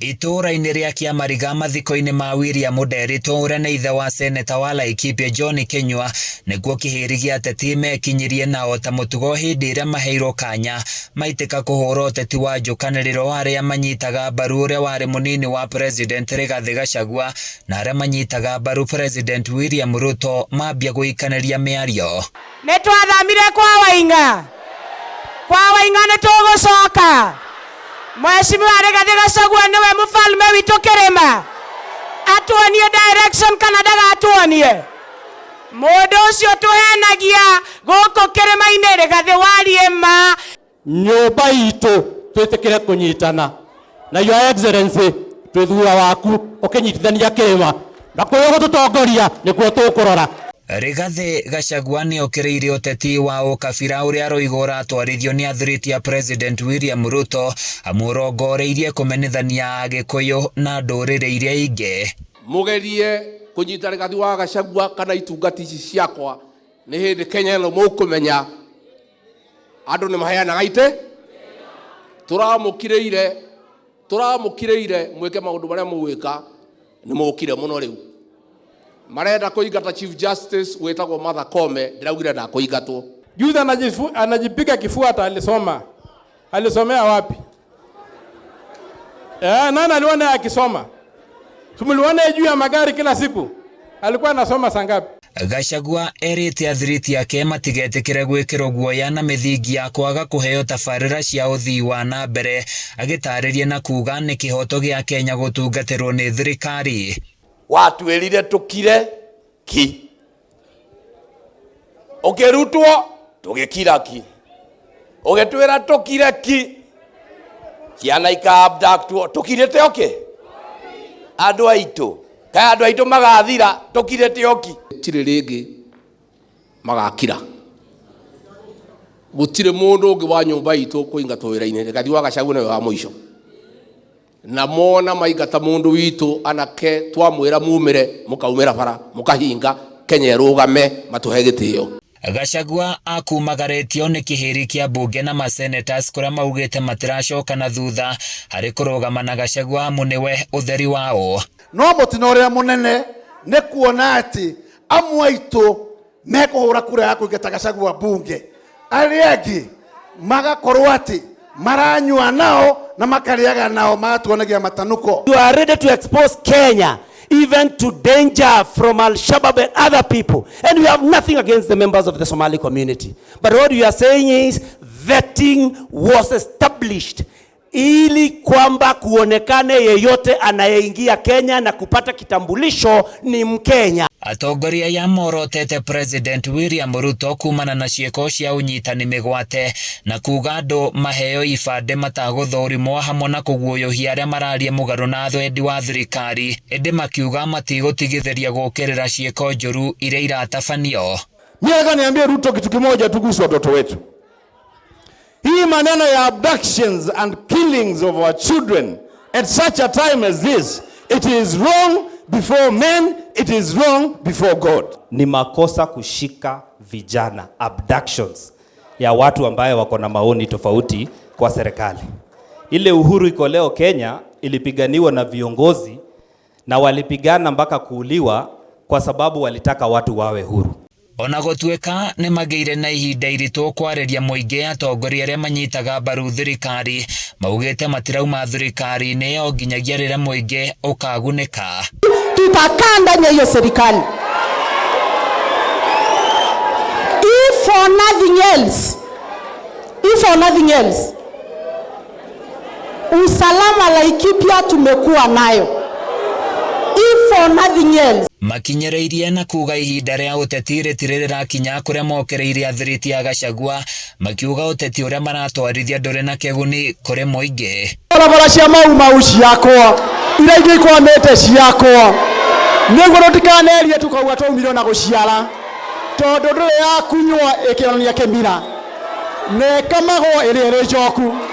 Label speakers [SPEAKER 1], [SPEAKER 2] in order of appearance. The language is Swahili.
[SPEAKER 1] Itura-inĩ rĩa Kĩamariga mathiko-inĩ ma William Nderito ũrĩa nĩ ithe wa seneta wa Laikipia John Kinyua nĩguo kĩhĩri gĩa ateti mekinyirie nao ta mũtugo hĩndĩ ĩrĩa maheirwo kanya maitĩka kũhũra ũteti wa njũkanĩrĩro arĩa manyitaga mbaru ũrĩa warĩ mũnini wa President Rigathi Gachagua na arĩa manyitaga mbaru President William Ruto mambia gũikanĩria mĩario.
[SPEAKER 2] Nĩtwathamire kwa Wainga nĩtũgũcoka. Mheshimiwa Rigathi Gachagua niwe mfalme witũ kĩrĩma. Atuonie direction kana ndagatuonie. Mũndũ ũcio tũhenagia gũkũ kĩrĩma-inĩ Rigathi warie ma.
[SPEAKER 3] Nyũmba itũ twĩtĩkĩre kũnyitana. Na Your Excellency twĩthura waku ũkĩnyitithania kĩrĩma. Na kwĩyo gũtũtongoria nĩkuo tũkũrora.
[SPEAKER 1] Rigathi Gachagua nĩ okĩrĩire ũteti wa ũkabira ũrĩa aroiga ũratwarithio nĩ athurĩti a President William Ruto amũrongoreirie kũmenithania Gĩkũyũ na ndũrĩrĩ iria ingĩ.
[SPEAKER 4] Mũgerie kũnyita Rigathi wa Gachagua kana itungati ici ciakwa nĩ hĩndĩ Kenya ĩno mũkũmenya andũ nĩ maheanaga itĩ. Tũramũkĩrĩire mwĩke maũndũ marĩa mũgwĩka nĩ mũkire mũno rĩu. Marenda kuingata Chief Justice wetagwo Martha Koome ndiraugire na kuingatwo.
[SPEAKER 3] Juzi anajipiga kifuata alisoma. Alisomea wapi? Nani aliona akisoma? Tumuliona juu ya magari kila siku. Alikuwa anasoma saa ngapi?
[SPEAKER 1] Gachagua erĩte athiriti ake matigetĩkĩre gwĩkĩrwo guoya na mĩthingi ya kwaga kũheo tabarĩra cia ũthii wa na mbere agĩtarĩria na kuga nĩ kĩhoto gĩa Kenya gũtungatĩrwo nĩ thirikari.
[SPEAKER 4] Watwĩrire tukire ki. Ũkĩrutwo tũgĩkira ki. Ũgĩtwĩra tukire ki. Ciana ika-abductwo tukirĩte oke. Andũ aitũ magathira tukirĩte oki. Gũtirĩ rĩngĩ magakira. Gũtirĩ mũndũ ũngĩ wa nyũmba itũ kũingatwo wĩra-inĩ. Rigathi wa Gachagua nĩwe wa mũico. Na mona maingata mũndũ witũ anake twamwĩra mumĩre mũkaumĩra bara mũkahinga Kenya ĩrũgame matũhe gĩtĩo.
[SPEAKER 1] Gachagua akumagarĩtio nĩ kĩhĩri kĩa mbunge na masenators kũrĩa maugĩte matiracoka na thutha harĩ kũrũgama na Gachagua amu nĩwe ũtheri wao.
[SPEAKER 5] No mũtino ũrĩa mũnene nĩ kuona atĩ amwe aitũ mekũhũra kura ya kũingata Gachagua mbunge, arĩa angĩ magakorwo atĩ maranyua nao na makariaga nao matuonagia matanuko.
[SPEAKER 6] You are ready to expose Kenya even to danger from Al-Shabaab and other people, and we have nothing against the members of the Somali community, but what you are saying is vetting was established ili kwamba kuonekane yeyote anayeingia Kenya na kupata kitambulisho ni Mkenya.
[SPEAKER 1] Atongoria ya morotete President William Ruto kumana na ciĩko cia ũnyitani mĩgwate na kuga andũ maheo ibande matagũthũrimwo hamwe na kũguoyohia arĩa mararia mũgarũ na thendi wa thirikari ĩndĩ makiuga matigũtigithĩria gũkĩrĩra ciĩko njũru iria iratabanio.
[SPEAKER 3] Mimi niambie Ruto kitu kimoja tu kuhusu watoto wetu. Hii maneno ya abductions and killings of our children at such a time as this, it is wrong before men, it is wrong before God.
[SPEAKER 7] Ni makosa kushika vijana, abductions ya watu ambaye wako na maoni tofauti kwa serikali. Ile uhuru iko leo Kenya ilipiganiwa na viongozi na walipigana mpaka kuuliwa kwa sababu walitaka watu wawe huru.
[SPEAKER 1] Ona gũtuĩka nĩ magĩire na ihinda iritũ kwarĩria mũingĩ atongoria arĩa manyitaga mbaru thirikari maugĩte matirauma thirikari-inĩ o nginyagia rĩrĩa mũingĩ ũkagunĩka.
[SPEAKER 2] Tutakaa ndani ya hiyo serikali. If for nothing else, usalama Laikipia tumekuwa nayo. If for nothing else.
[SPEAKER 1] Makinyĩrĩirie na kuga ihinda rĩa ũteti rĩtirĩrĩra kinya kũrĩa mokereirie athirĩti a Gachagua makiuga ũteti ũrĩa maratwarithia ndũrĩ na kĩguni kũrĩ mũingĩ.
[SPEAKER 3] Barabara cia mau ciakwa iria ingĩ ikwamĩte ciakwa nĩguo tũtikanerie tukauga twaumire na gũciara tondũ ndũrĩ ya kunyua ĩkĩonania kĩmira na ĩkamagwo ĩrĩ njoku.